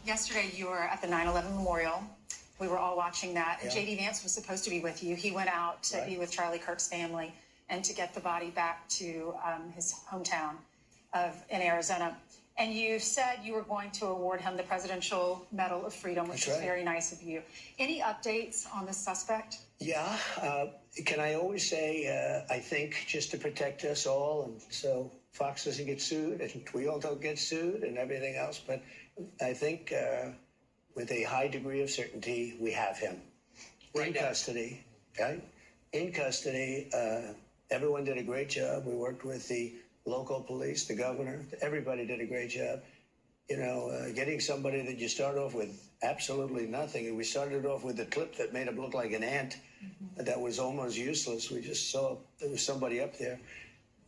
Yesterday, you were at the 9/11 memorial. We were all watching that. Yeah. J.D. Vance was supposed to be with you. He went out to be with Charlie Kirk's family and to get the body back to his hometown in Arizona. And you said you were going to award him the Presidential Medal of Freedom, which is very nice of you. Any updates on this suspect? Yeah. Can I always say, I think, just to protect us all, and so Fox doesn't get sued, and we all don't get sued, and everything else. But I think with a high degree of certainty, we have him in custody. Okay? In custody. Everyone did a great job. We worked with the local police, the governor. Everybody did a great job. You know, getting somebody that you start off with absolutely nothing. And we started off with a clip that made him look like an ant that was almost useless. We just saw there was somebody up there.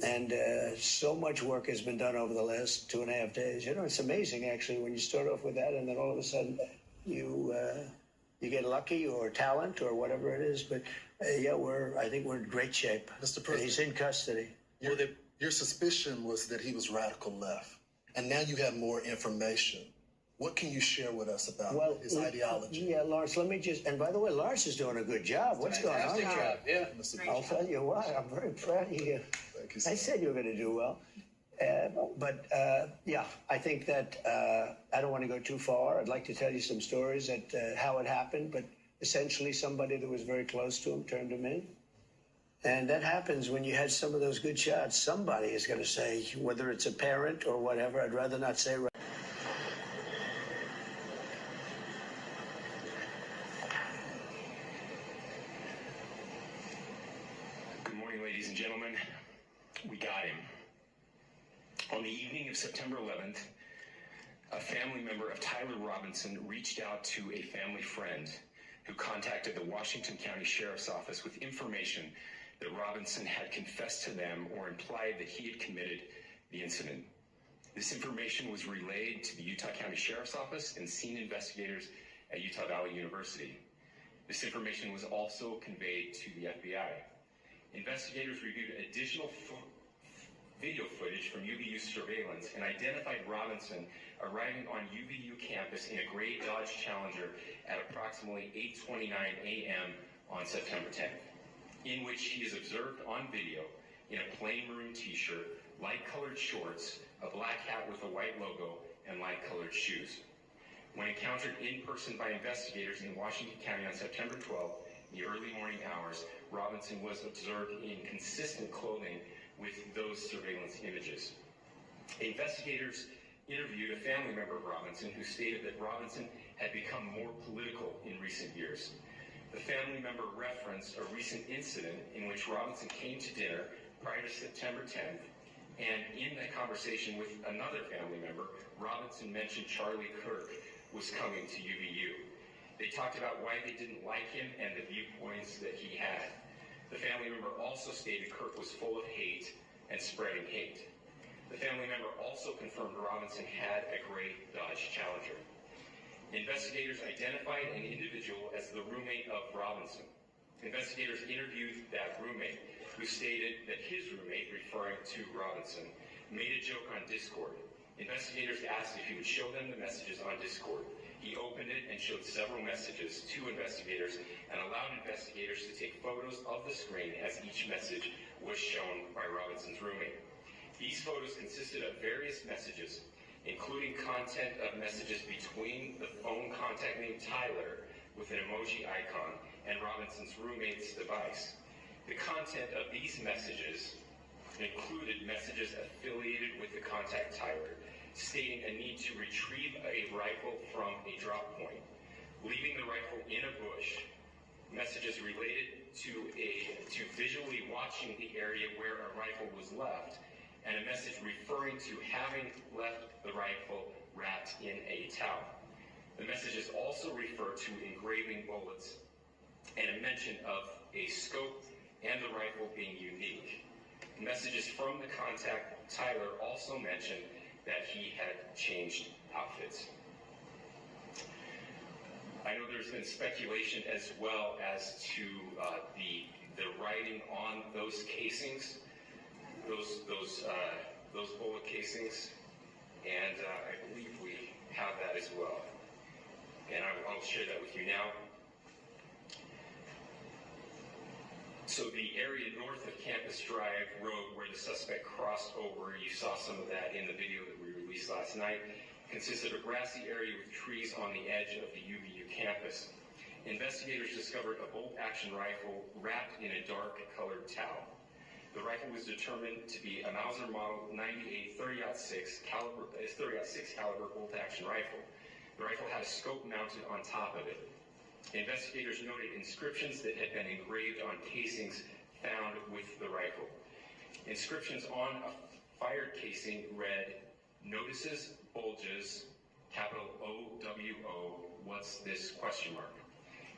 And so much work has been done over the last 2.5 days. You know, it's amazing, actually, when you start off with that and then all of a sudden you get lucky or talent or whatever it is. But yeah, I think we're in great shape. Mr. President, he's in custody. Your suspicion was that he was radical left, and now you have more information. What can you share with us about his ideology? Yeah, Lawrence, let me just, and by the way, Lawrence is doing a good job. What's going on? Fantastic job, yeah. Mr. I'll tell you what, I'm very proud of you. Thank you, I said you were going to do well. Yeah, I think that I don't want to go too far. I'd like to tell you some stories that how it happened, but essentially somebody that was very close to him turned him in. And that happens when you had some of those good shots. Somebody is going to say, whether it's a parent or whatever, I'd rather not say. Good morning, ladies and gentlemen. We got him. On the evening of September 11th, a family member of Tyler Robinson reached out to a family friend who contacted the Washington County Sheriff's Office with information that Robinson had confessed to them or implied that he had committed the incident. This information was relayed to the Utah County Sheriff's Office and scene investigators at Utah Valley University. This information was also conveyed to the FBI. Investigators reviewed additional video footage from UVU surveillance and identified Robinson arriving on UVU campus in a gray Dodge Challenger at approximately 8:29 a.m. on September 10th, in which he is observed on video in a plain maroon t-shirt, light-colored shorts, a black hat with a white logo, and light-colored shoes. When encountered in person by investigators in Washington County on September 12th, in the early morning hours, Robinson was observed in consistent clothing with those surveillance images. Investigators interviewed a family member of Robinson who stated that Robinson had become more political in recent years. The family member referenced a recent incident in which Robinson came to dinner prior to September 10th, and in that conversation with another family member, Robinson mentioned Charlie Kirk was coming to UVU. They talked about why they didn't like him and the viewpoints that he had. The family member also stated Kirk was full of hate and spreading hate. The family member also confirmed Robinson had a gray Dodge Challenger. Investigators identified an individual as the roommate of Robinson. Investigators interviewed that roommate, who stated that his roommate, referring to Robinson, made a joke on Discord. Investigators asked if he would show them the messages on Discord. He opened it and showed several messages to investigators and allowed investigators to take photos of the screen as each message was shown by Robinson's roommate. These photos consisted of various messages, including content of messages between the phone contact name Tyler with an emoji icon and Robinson's roommate's device. The content of these messages included messages affiliated with the contact Tyler, stating a need to retrieve a rifle from a drop point, leaving the rifle in a bush, messages related to visually watching the area where a rifle was left, and a message referring to having left the rifle wrapped in a towel. The messages also refer to engraving bullets and a mention of a scope and the rifle being unique. Messages from the contact Tyler also mentioned that he had changed outfits. I know there's been speculation as well as to the writing on those casings, those bullet casings, and I believe we have that as well. and I'll share that with you now. So the area north of Campus Drive Road where the suspect crossed over, you saw some of that in the video that we released last night, consists of a grassy area with trees on the edge of the UVU campus. Investigators discovered a bolt-action rifle wrapped in a dark-colored towel. The rifle was determined to be a Mauser Model 98 30-06 caliber bolt-action rifle. The rifle had a scope mounted on top of it. Investigators noted inscriptions that had been engraved on casings found with the rifle. Inscriptions on a fired casing read, "Notices, bulges, capital OWO, what's this, question mark."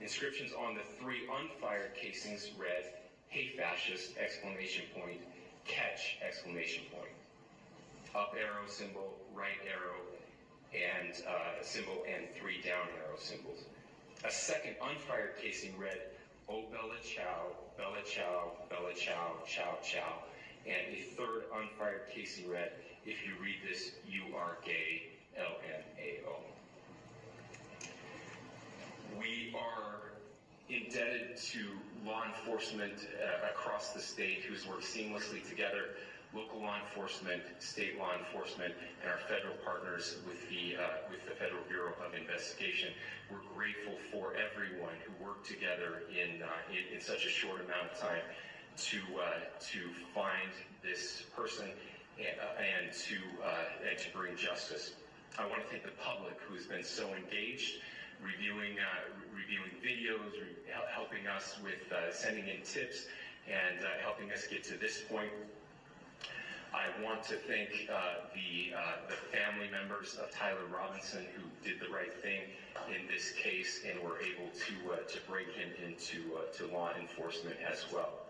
Inscriptions on the 3 unfired casings read, "Hey fascist, exclamation point, catch, exclamation point." Up arrow symbol, right arrow, and symbol, and 3 down arrow symbols. A second unfired casing read, "Oh Bella Chow, Bella Chow, Bella Chow, Chow Chow." And a third unfired casing read, "If you read this, you are gay, LMAO." We are indebted to law enforcement across the state who's worked seamlessly together, local law enforcement, state law enforcement, and our federal partners with the Federal Bureau of Investigation. We're grateful for everyone who worked together in such a short amount of time to find this person and to bring justice. I want to thank the public who has been so engaged, reviewing videos, helping us with sending in tips, and helping us get to this point. I want to thank the family members of Tyler Robinson who did the right thing in this case and were able to bring him into law enforcement as well.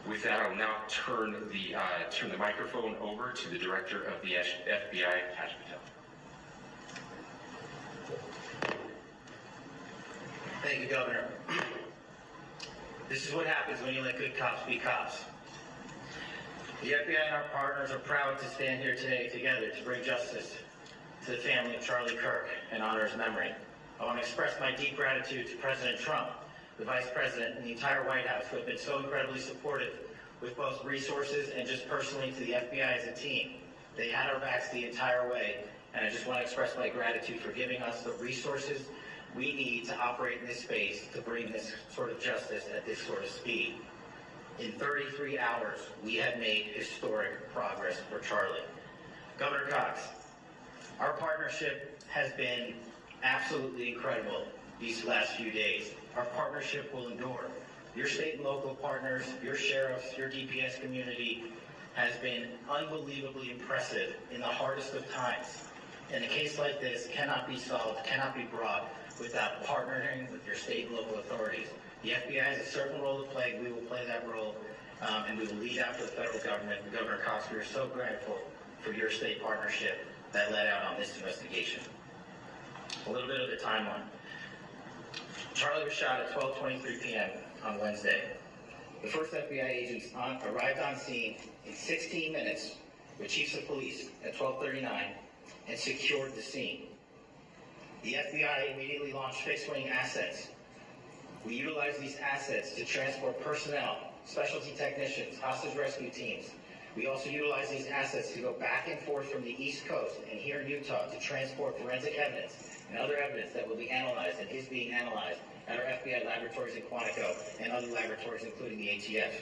With that, I'll now turn the microphone over to the director of the FBI, Taj Patel. Thank you, Governor. This is what happens when you let good cops be cops. The FBI and our partners are proud to stand here today together to bring justice to the family of Charlie Kirk and honor his memory. I want to express my deep gratitude to President Trump, the Vice President, and the entire White House who have been so incredibly supportive with both resources and just personally to the FBI as a team. They had our backs the entire way, and I just want to express my gratitude for giving us the resources we need to operate in this space to bring this sort of justice at this sort of speed. In 33 hours, we have made historic progress for Charlie. Governor Cox, our partnership has been absolutely incredible these last few days. Our partnership will endure. Your state and local partners, your sheriffs, your DPS community has been unbelievably impressive in the hardest of times. And a case like this cannot be solved, cannot be brought without partnering with your state and local authorities. The FBI has a certain role to play. We will play that role, and we will lead out for the federal government. And Governor Cox, we are so grateful for your state partnership that led out on this investigation. A little bit of the timeline. Charlie was shot at 12:23 p.m. on Wednesday. The first FBI agents arrived on scene in 16 minutes with chiefs of police at 12:39 and secured the scene. The FBI immediately launched fixed-wing assets. We utilized these assets to transport personnel, specialty technicians, hostage rescue teams. We also utilized these assets to go back and forth from the East Coast and here in Utah to transport forensic evidence and other evidence that will be analyzed and is being analyzed at our FBI laboratories in Quantico and other laboratories, including the ATF.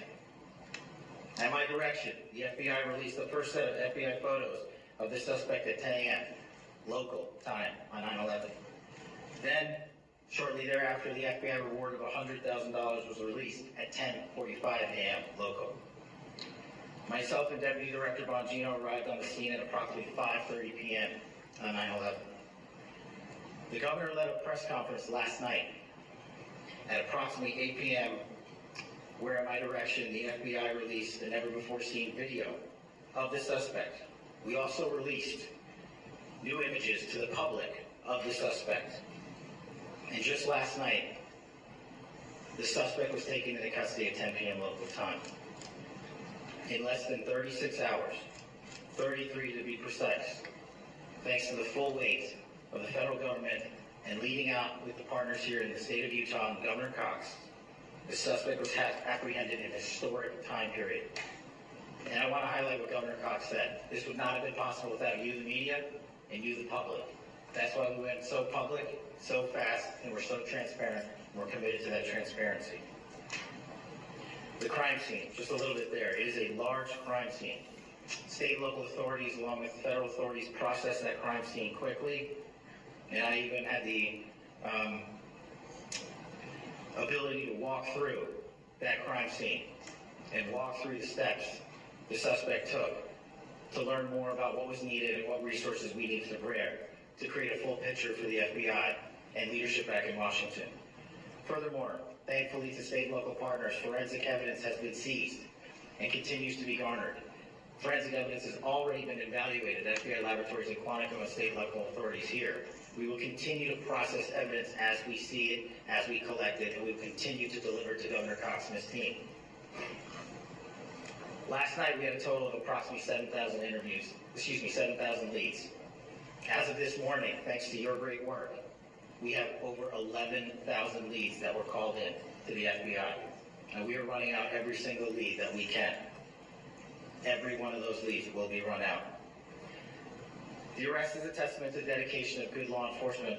At my direction, the FBI released the first set of FBI photos of the suspect at 10 a.m. local time on 9/11. Then, shortly thereafter, the FBI reward of $100,000 was released at 10:45 a.m. local. Myself and Deputy Director Bongino arrived on the scene at approximately 5:30 p.m. on 9/11. The governor led a press conference last night at approximately 8 p.m. where, at my direction, the FBI released a never-before-seen video of the suspect. We also released new images to the public of the suspect. And just last night, the suspect was taken into custody at 10 p.m. local time. In less than 36 hours, 33 to be precise, thanks to the full weight of the federal government and leading out with the partners here in the state of Utah and Governor Cox, the suspect was apprehended in a historic time period. And I want to highlight what Governor Cox said. This would not have been possible without you, the media, and you, the public. That's why we went so public, so fast, and we're so transparent, and we're committed to that transparency. The crime scene, just a little bit there. It is a large crime scene. State and local authorities, along with federal authorities, process that crime scene quickly. And I even had the ability to walk through that crime scene and walk through the steps the suspect took to learn more about what was needed and what resources we needed to prepare to create a full picture for the FBI and leadership back in Washington. Furthermore, thankfully to state and local partners, forensic evidence has been seized and continues to be garnered. Forensic evidence has already been evaluated at FBI laboratories in Quantico and state and local authorities here. We will continue to process evidence as we see it, as we collect it, and we will continue to deliver to Governor Cox and his team. Last night, we had a total of approximately 7,000 leads. As of this morning, thanks to your great work, we have over 11,000 leads that were called in to the FBI. And we are running out every single lead that we can. Every one of those leads will be run out. The arrest is a testament to the dedication of good law enforcement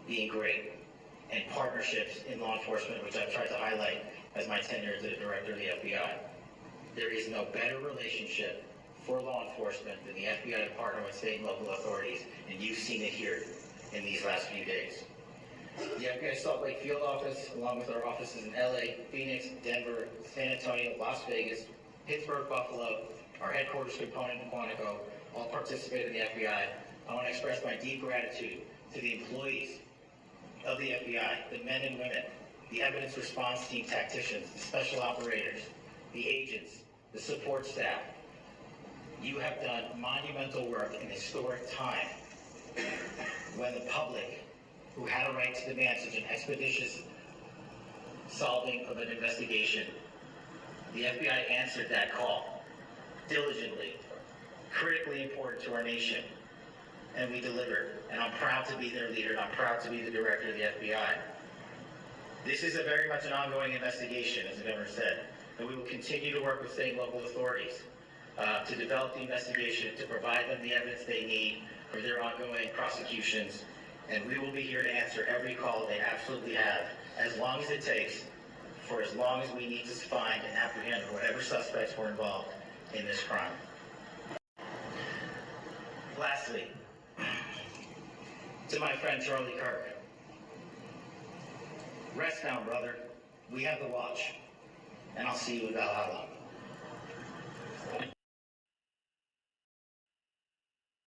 being great, and partnerships in law enforcement, which I've tried to highlight as my tenure as the director of the FBI. There is no better relationship for law enforcement than the FBI to partner with state and local authorities, and you've seen it here in these last few days. The FBI Salt Lake Field Office, along with our offices in LA, Phoenix, Denver, San Antonio, Las Vegas, Pittsburgh, Buffalo, our headquarters component in Quantico, all participate in the FBI. I want to express my deep gratitude to the employees of the FBI, the men and women, the evidence response team tacticians, the special operators, the agents, the support staff. You have done monumental work in historic time when the public, who had a right to demand such an expeditious solving of an investigation, the FBI answered that call diligently, critically important to our nation, and we delivered. And I'm proud to be their leader, and I'm proud to be the director of the FBI. This is very much an ongoing investigation, as the governor said, and we will continue to work with state and local authorities to develop the investigation, to provide them the evidence they need for their ongoing prosecutions, and we will be here to answer every call they absolutely have, as long as it takes, for as long as we need to find and apprehend whatever suspects were involved in this crime. Lastly, to my friend Charlie Kirk, rest down, brother. We have the watch, and I'll see you in Valhalla.